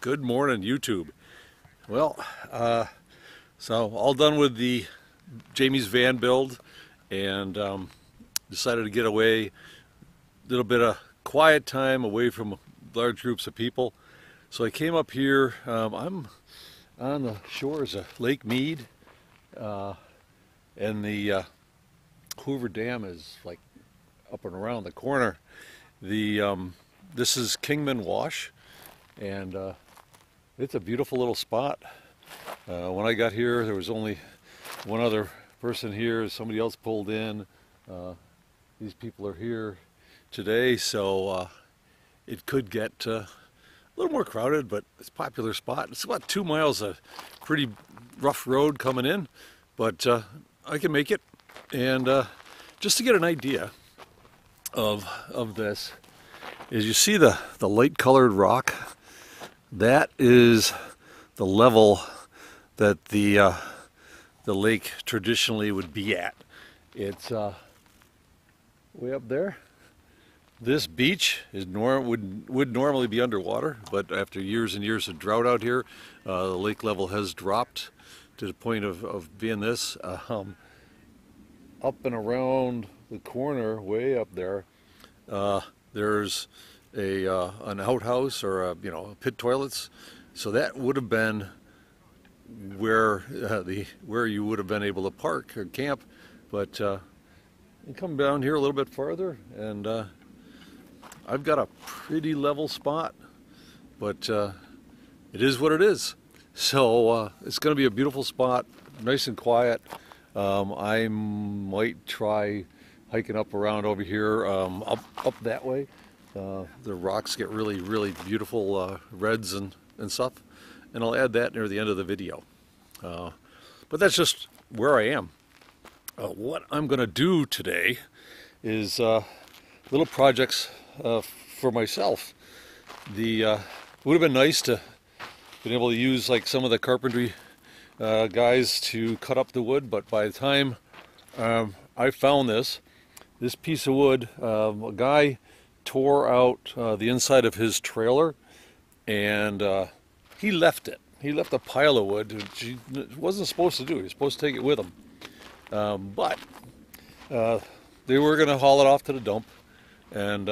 Good morning, YouTube. Well, so all done with the Jamie's van build, and decided to get away, a little bit of quiet time away from large groups of people. So I came up here. I'm on the shores of Lake Mead, and the Hoover Dam is like up and around the corner. This is Kingman Wash, and it's a beautiful little spot. When I got here, there was only one other person here. Somebody else pulled in. These people are here today, so it could get a little more crowded, but it's a popular spot. It's about 2 miles of pretty rough road coming in, but I can make it. And just to get an idea of this, is you see the light colored rock? That is the level that the lake traditionally would be at. It's way up there. This beach is would normally be underwater, but after years and years of drought out here, the lake level has dropped to the point of being this. Up and around the corner, way up there, there's an outhouse or pit toilets. So that would have been where you would have been able to park or camp. But you come down here a little bit farther, and I've got a pretty level spot, but it is what it is. So it's going to be a beautiful spot, nice and quiet. I might try hiking up around over here, up that way. The rocks get really beautiful reds and stuff, and I'll add that near the end of the video. But that's just where I am. What I'm going to do today is little projects for myself. It would have been nice to been able to use like some of the carpentry guys to cut up the wood, but by the time I found this piece of wood, a guy tore out the inside of his trailer, and he left it. He left a pile of wood, which he wasn't supposed to do. He was supposed to take it with him. But they were going to haul it off to the dump, and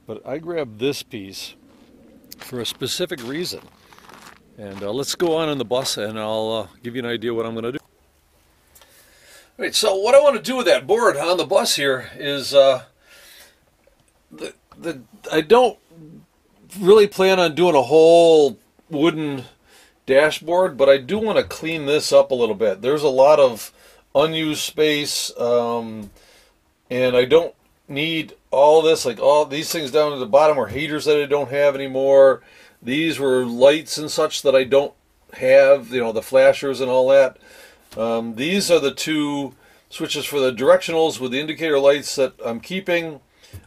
but I grabbed this piece for a specific reason. And let's go on in the bus, and I'll give you an idea what I'm going to do. All right, so what I want to do with that board on the bus here is I don't really plan on doing a whole wooden dashboard, but I do want to clean this up a little bit. There's a lot of unused space, and I don't need all this, like all these things down at the bottom are heaters that I don't have anymore. These were lights and such that I don't have, the flashers and all that. These are the two switches for the directionals with the indicator lights that I'm keeping.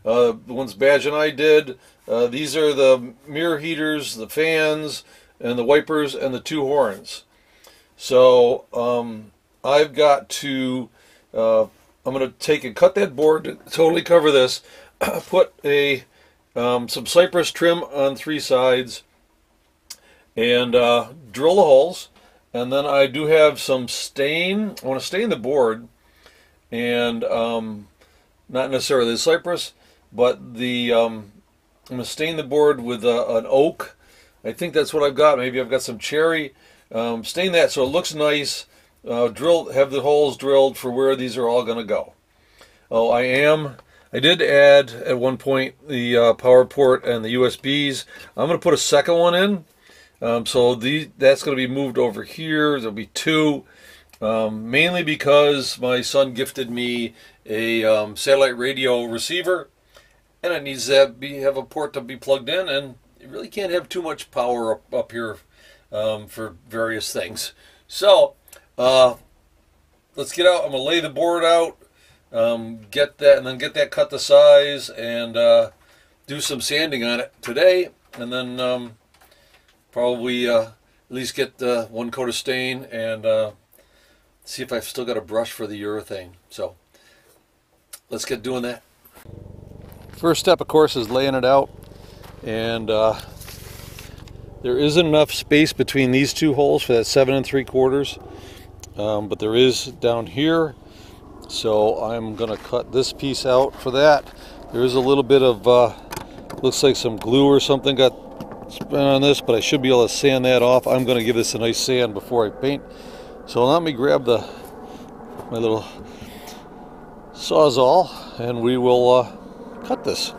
The ones Badge and I did. These are the mirror heaters, the fans, and the wipers, and the two horns. So I've got to, I'm going to take and cut that board to totally cover this, put some cypress trim on 3 sides, and drill the holes. And then I do have some stain. I want to stain the board, and not necessarily the cypress, but I'm going to stain the board with an oak. I think that's what I've got. Maybe I've got some cherry. Stain that so it looks nice. Have the holes drilled for where these are all going to go. Oh, I did add at one point the power port and the USBs. I'm going to put a second one in. So that's going to be moved over here. There'll be 2, mainly because my son gifted me a satellite radio receiver, and it needs to have a port to be plugged in, and you really can't have too much power up here for various things. So let's get out. I'm going to lay the board out, get that cut to size, and do some sanding on it today, and then probably at least get one coat of stain, and see if I've still got a brush for the urethane. So let's get doing that. First step, of course, is laying it out, and There isn't enough space between these two holes for that 7 3/4, but there is down here. So I'm gonna cut this piece out for that. There is a little bit of, looks like some glue or something got spent on this, but I should be able to sand that off. I'm gonna give this a nice sand before I paint. So let me grab my little Sawzall and we will cut this.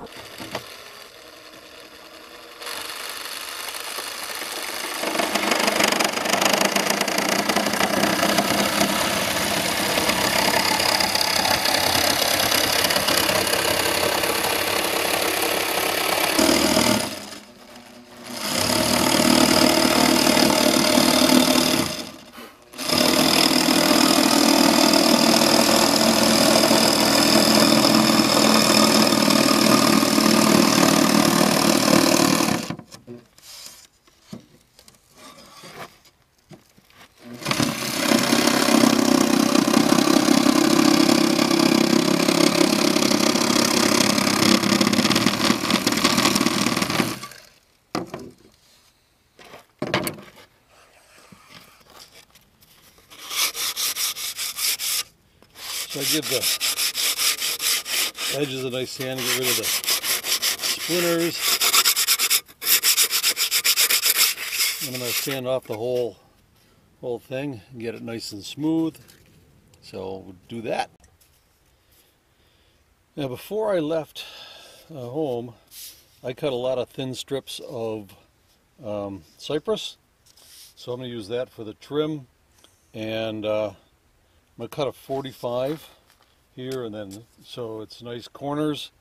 So I give the edges a nice sand to get rid of the splinters. And I'm going to sand off the whole thing and get it nice and smooth. So we'll do that. Now before I left home, I cut a lot of thin strips of cypress. So I'm going to use that for the trim, and I'm going to cut a 45 here, and then so it's nice corners,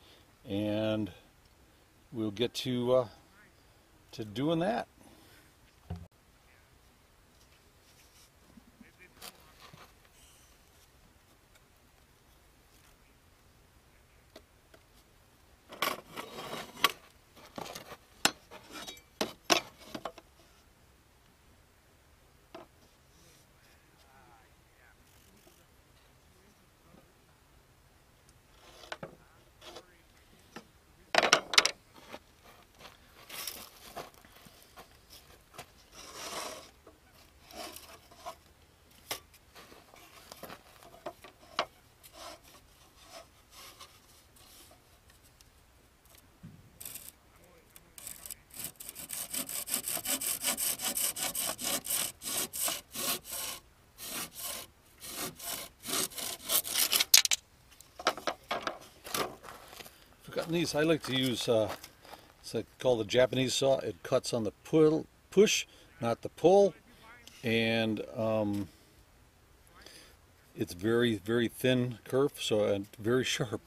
and we'll get to doing that. These I like to use it's called the Japanese saw. It cuts on the push, not the pull, and it's very thin kerf, so and very sharp.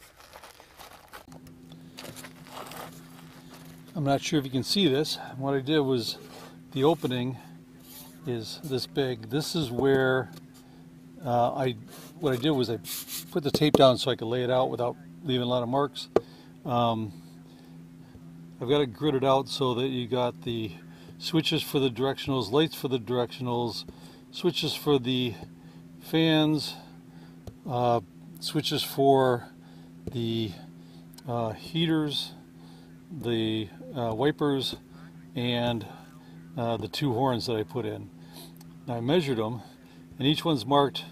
I'm not sure if you can see this. What I did was, the opening is this big. This is where what I did was I put the tape down so I could lay it out without leaving a lot of marks. I've got it gridded out so that you got the switches for the directionals, lights for the directionals, switches for the fans, switches for the heaters, the wipers, and the two horns that I put in. Now I measured them, and each one's marked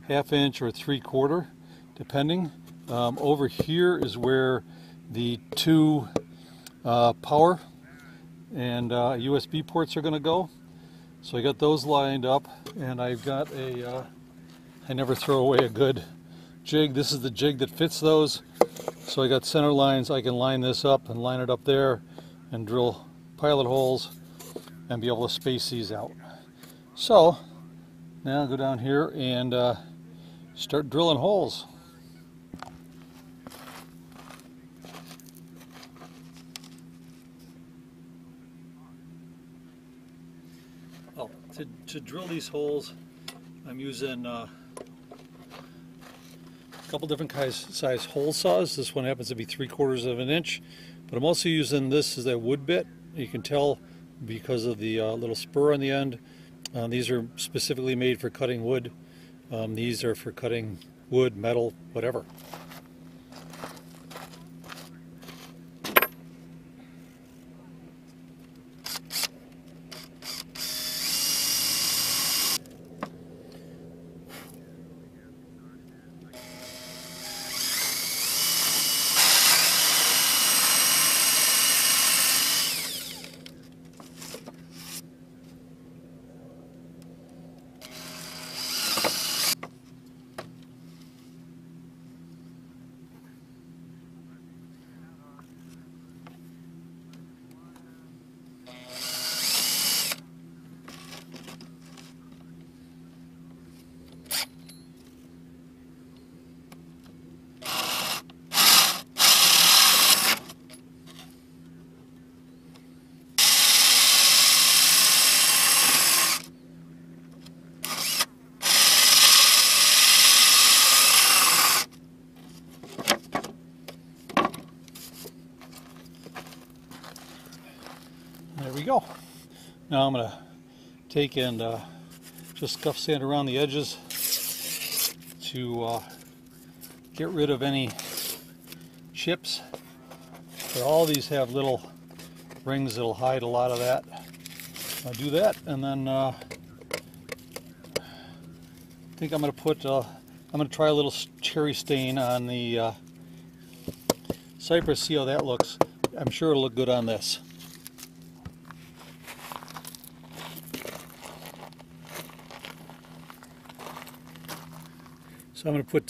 1/2 inch or 3/4, depending. Over here is where the two power and USB ports are going to go. So I got those lined up, and I've got a I never throw away a good jig. This is the jig that fits those. So I got center lines. I can line this up and line it up there and drill pilot holes and be able to space these out. So now I'll go down here and start drilling holes. Well, to drill these holes, I'm using a couple different size hole saws. This one happens to be 3/4 of an inch, but I'm also using this as a wood bit. You can tell because of the little spur on the end. These are specifically made for cutting wood. These are for cutting wood, metal, whatever. there we go. Now I'm going to take and just scuff sand around the edges to get rid of any chips. But all these have little rings that'll hide a lot of that. I'll do that, and then I think I'm going to put I'm going to try a little cherry stain on the cypress, see how that looks. I'm sure it'll look good on this. So I'm going to put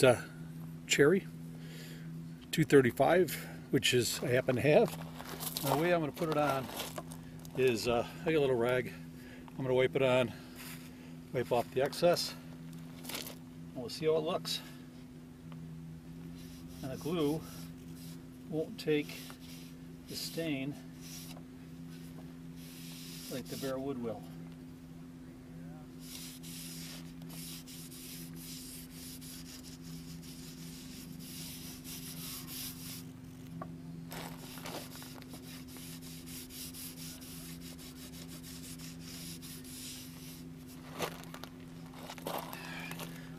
cherry 235, which is I happen to have. Now, the way I'm going to put it on is I got a little rag. I'm going to wipe it on, wipe off the excess, and we'll see how it looks. And the glue won't take the stain like the bare wood will.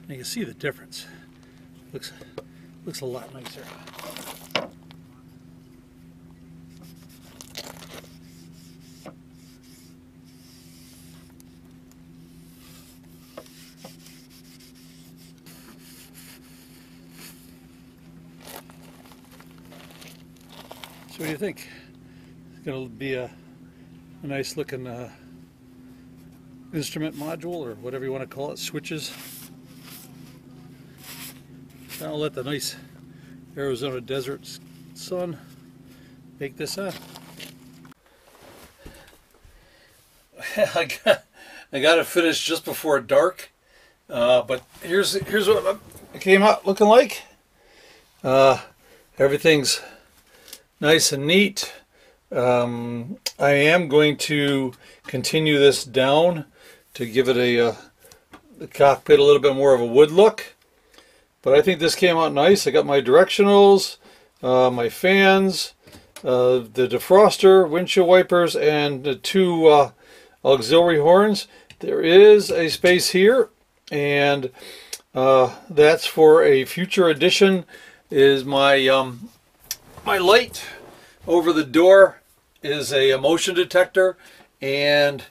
You can see the difference. Looks a lot nicer. So what do you think? It's going to be a nice looking instrument module, or whatever you want to call it, switches. I'll let the nice Arizona desert sun bake this on. I got it finished just before dark, but here's what it came out looking like. Everything's nice and neat. I am going to continue this down to give it the cockpit a little bit more of a wood look. But I think this came out nice. I got my directionals, my fans, the defroster, windshield wipers, and the two auxiliary horns. There is a space here, and that's for a future addition. Is my my light over the door is a motion detector, and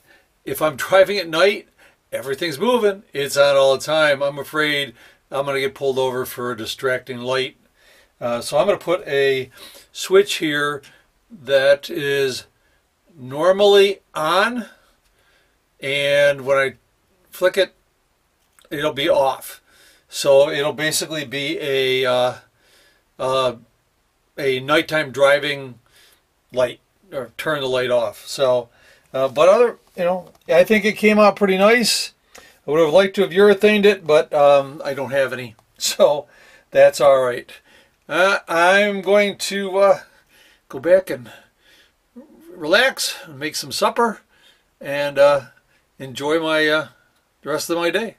if I'm driving at night, everything's moving. It's on all the time. I'm afraid I'm going to get pulled over for a distracting light. So I'm going to put a switch here that is normally on, and when I flick it, it'll be off. So it'll basically be a nighttime driving light, or turn the light off. So, but I think it came out pretty nice. I would have liked to have urethaned it, but I don't have any, so that's all right. I'm going to go back and relax, and make some supper, and enjoy my the rest of my day.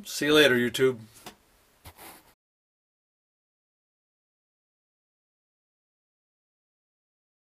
See you later, YouTube.